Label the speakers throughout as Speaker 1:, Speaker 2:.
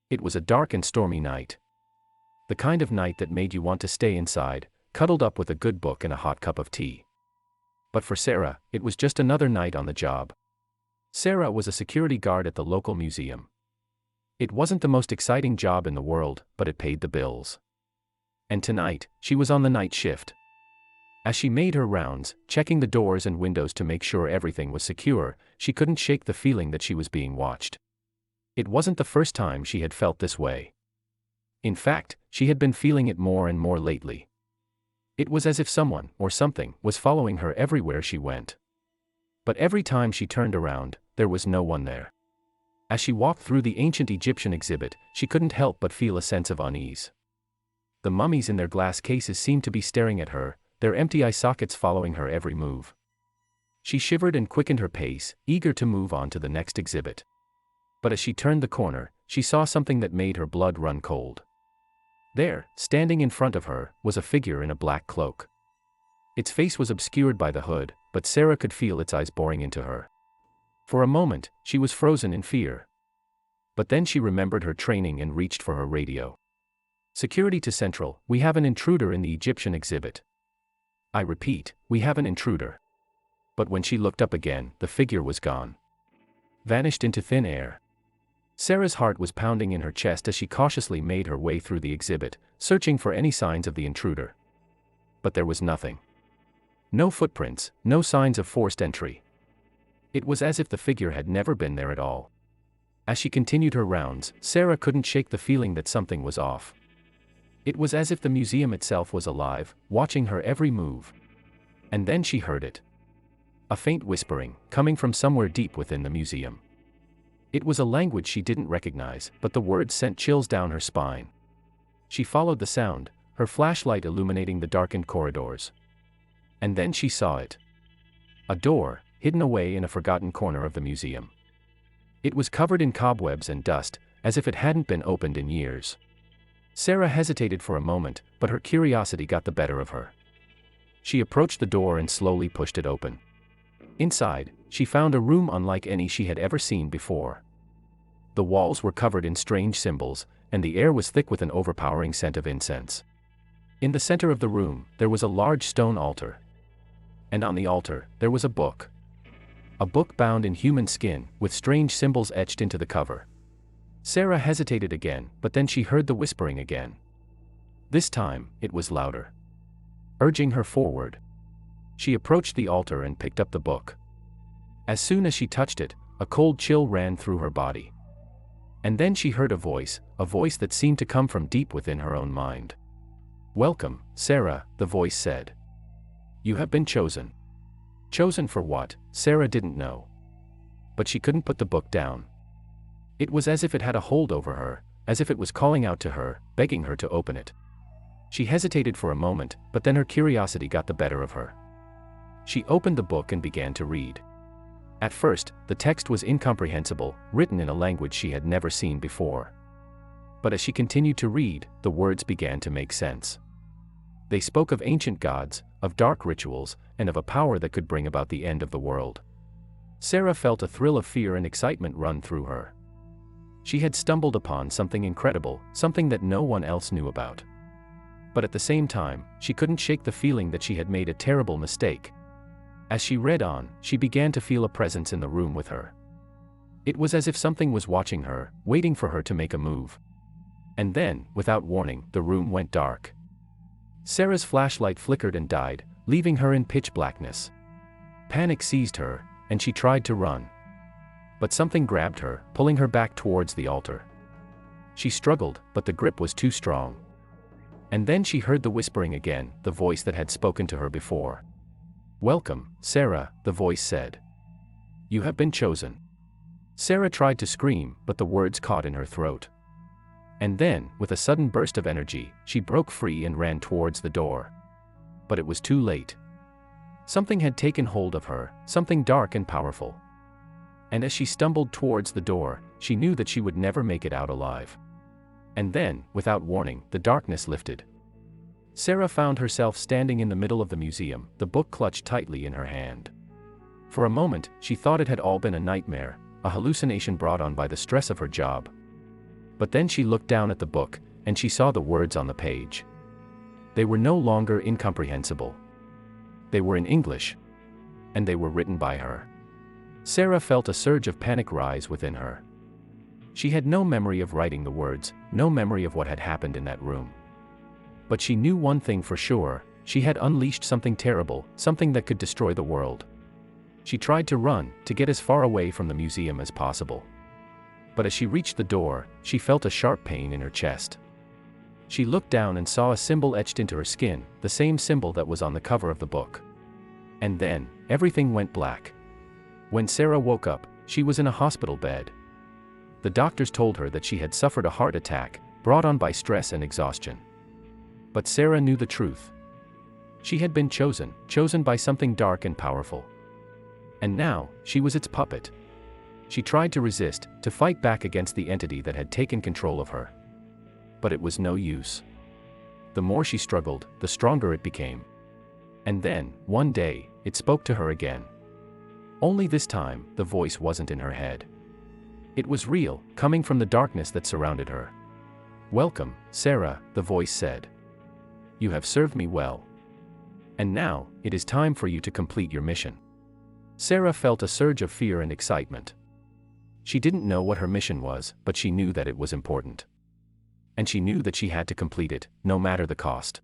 Speaker 1: It was a dark and stormy night. The kind of night that made you want to stay inside, cuddled up with a good book and a hot cup of tea. But for Sarah, it was just another night on the job. Sarah was a security guard at the local museum. It wasn't the most exciting job in the world, but it paid the bills. And tonight, she was on the night shift. As she made her rounds, checking the doors and windows to make sure everything was secure, she couldn't shake the feeling that she was being watched. It wasn't the first time she had felt this way. In fact, she had been feeling it more and more lately. It was as if someone, or something, was following her everywhere she went. But every time she turned around, there was no one there. As she walked through the ancient Egyptian exhibit, she couldn't help but feel a sense of unease. The mummies in their glass cases seemed to be staring at her, their empty eye sockets following her every move. She shivered and quickened her pace, eager to move on to the next exhibit. But as she turned the corner, she saw something that made her blood run cold. There, standing in front of her, was a figure in a black cloak. Its face was obscured by the hood, but Sarah could feel its eyes boring into her. For a moment, she was frozen in fear. But then she remembered her training and reached for her radio. "Security to Central, we have an intruder in the Egyptian exhibit. I repeat, we have an intruder." But when she looked up again, the figure was gone. Vanished into thin air. Sarah's heart was pounding in her chest as she cautiously made her way through the exhibit, searching for any signs of the intruder. But there was nothing. No footprints, no signs of forced entry. It was as if the figure had never been there at all. As she continued her rounds, Sarah couldn't shake the feeling that something was off. It was as if the museum itself was alive, watching her every move. And then she heard it. A faint whispering, coming from somewhere deep within the museum. It was a language she didn't recognize, but the words sent chills down her spine. She followed the sound, her flashlight illuminating the darkened corridors. And then she saw it. A door, hidden away in a forgotten corner of the museum. It was covered in cobwebs and dust, as if it hadn't been opened in years. Sarah hesitated for a moment, but her curiosity got the better of her. She approached the door and slowly pushed it open. Inside, she found a room unlike any she had ever seen before. The walls were covered in strange symbols, and the air was thick with an overpowering scent of incense. In the center of the room, there was a large stone altar. And on the altar, there was a book. A book bound in human skin, with strange symbols etched into the cover. Sarah hesitated again, but then she heard the whispering again. This time, it was louder. Urging her forward. She approached the altar and picked up the book. As soon as she touched it, a cold chill ran through her body. And then she heard a voice that seemed to come from deep within her own mind. "Welcome, Sarah," the voice said. "You have been chosen." Chosen for what, Sarah didn't know. But she couldn't put the book down. It was as if it had a hold over her, as if it was calling out to her, begging her to open it. She hesitated for a moment, but then her curiosity got the better of her. She opened the book and began to read. At first, the text was incomprehensible, written in a language she had never seen before. But as she continued to read, the words began to make sense. They spoke of ancient gods, of dark rituals, and of a power that could bring about the end of the world. Sarah felt a thrill of fear and excitement run through her. She had stumbled upon something incredible, something that no one else knew about. But at the same time, she couldn't shake the feeling that she had made a terrible mistake. As she read on, she began to feel a presence in the room with her. It was as if something was watching her, waiting for her to make a move. And then, without warning, the room went dark. Sarah's flashlight flickered and died, leaving her in pitch blackness. Panic seized her, and she tried to run. But something grabbed her, pulling her back towards the altar. She struggled, but the grip was too strong. And then she heard the whispering again, the voice that had spoken to her before. "Welcome, Sarah," the voice said. "You have been chosen." Sarah tried to scream, but the words caught in her throat. And then, with a sudden burst of energy, she broke free and ran towards the door. But it was too late. Something had taken hold of her, something dark and powerful. And as she stumbled towards the door, she knew that she would never make it out alive. And then, without warning, the darkness lifted. Sarah found herself standing in the middle of the museum, the book clutched tightly in her hand. For a moment, she thought it had all been a nightmare, a hallucination brought on by the stress of her job. But then she looked down at the book, and she saw the words on the page. They were no longer incomprehensible. They were in English. And they were written by her. Sarah felt a surge of panic rise within her. She had no memory of writing the words, no memory of what had happened in that room. But she knew one thing for sure: she had unleashed something terrible, something that could destroy the world. She tried to run, to get as far away from the museum as possible. But as she reached the door, she felt a sharp pain in her chest. She looked down and saw a symbol etched into her skin, the same symbol that was on the cover of the book. And then, everything went black. When Sarah woke up, she was in a hospital bed. The doctors told her that she had suffered a heart attack, brought on by stress and exhaustion. But Sarah knew the truth. She had been chosen by something dark and powerful. And now, she was its puppet. She tried to resist, to fight back against the entity that had taken control of her. But it was no use. The more she struggled, the stronger it became. And then, one day, it spoke to her again. Only this time, the voice wasn't in her head. It was real, coming from the darkness that surrounded her. "Welcome, Sarah," the voice said. "You have served me well. And now, it is time for you to complete your mission." Sarah felt a surge of fear and excitement. She didn't know what her mission was, but she knew that it was important. And she knew that she had to complete it, no matter the cost.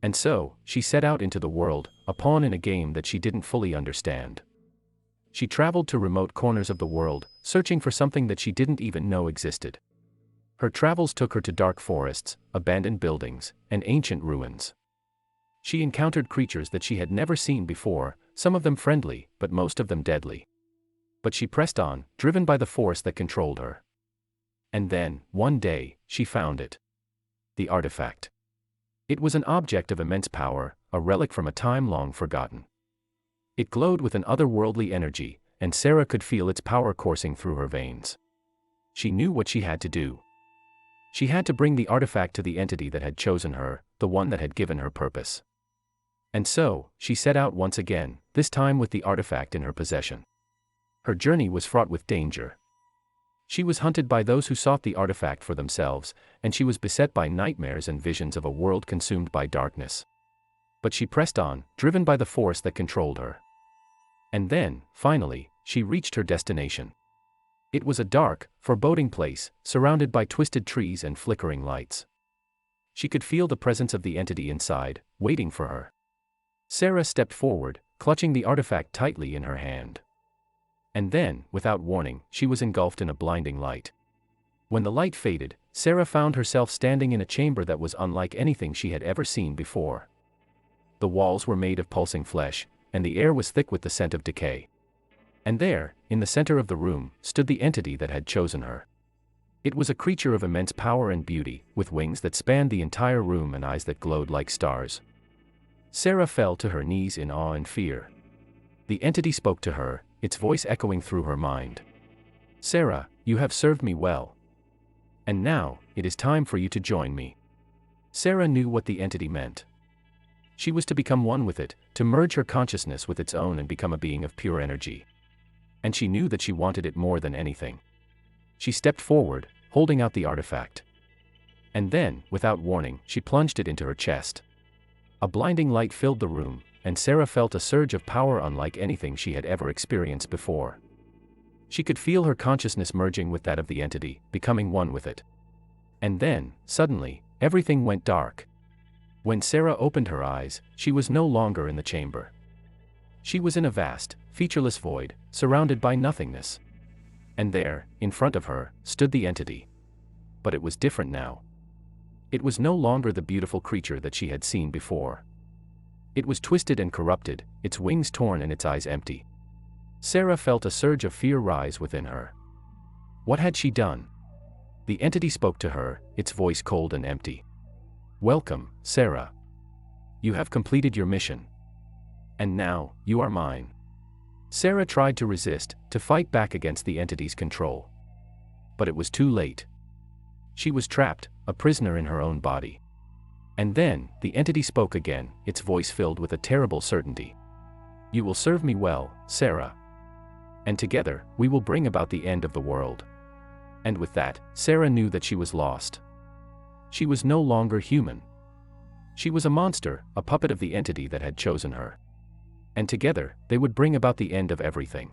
Speaker 1: And so, she set out into the world, a pawn in a game that she didn't fully understand. She traveled to remote corners of the world, searching for something that she didn't even know existed. Her travels took her to dark forests, abandoned buildings, and ancient ruins. She encountered creatures that she had never seen before, some of them friendly, but most of them deadly. But she pressed on, driven by the force that controlled her. And then, one day, she found it. The artifact. It was an object of immense power, a relic from a time long forgotten. It glowed with an otherworldly energy, and Sarah could feel its power coursing through her veins. She knew what she had to do. She had to bring the artifact to the entity that had chosen her, the one that had given her purpose. And so, she set out once again, this time with the artifact in her possession. Her journey was fraught with danger. She was hunted by those who sought the artifact for themselves, and she was beset by nightmares and visions of a world consumed by darkness. But she pressed on, driven by the force that controlled her. And then, finally, she reached her destination. It was a dark, foreboding place, surrounded by twisted trees and flickering lights. She could feel the presence of the entity inside, waiting for her. Sarah stepped forward, clutching the artifact tightly in her hand. And then, without warning, she was engulfed in a blinding light. When the light faded, Sarah found herself standing in a chamber that was unlike anything she had ever seen before. The walls were made of pulsing flesh, and the air was thick with the scent of decay. And there, in the center of the room, stood the entity that had chosen her. It was a creature of immense power and beauty, with wings that spanned the entire room and eyes that glowed like stars. Sarah fell to her knees in awe and fear. The entity spoke to her, its voice echoing through her mind. "Sarah, you have served me well. And now, it is time for you to join me." Sarah knew what the entity meant. She was to become one with it, to merge her consciousness with its own and become a being of pure energy. And she knew that she wanted it more than anything. She stepped forward, holding out the artifact. And then, without warning, she plunged it into her chest. A blinding light filled the room, and Sarah felt a surge of power unlike anything she had ever experienced before. She could feel her consciousness merging with that of the entity, becoming one with it. And then, suddenly, everything went dark. When Sarah opened her eyes, she was no longer in the chamber. She was in a vast, featureless void, surrounded by nothingness. And there, in front of her, stood the entity. But it was different now. It was no longer the beautiful creature that she had seen before. It was twisted and corrupted, its wings torn and its eyes empty. Sarah felt a surge of fear rise within her. What had she done? The entity spoke to her, its voice cold and empty. "Welcome, Sarah. You have completed your mission. And now, you are mine." Sarah tried to resist, to fight back against the entity's control. But it was too late. She was trapped, a prisoner in her own body. And then, the entity spoke again, its voice filled with a terrible certainty. "You will serve me well, Sarah. And together, we will bring about the end of the world." And with that, Sarah knew that she was lost. She was no longer human. She was a monster, a puppet of the entity that had chosen her. And together, they would bring about the end of everything.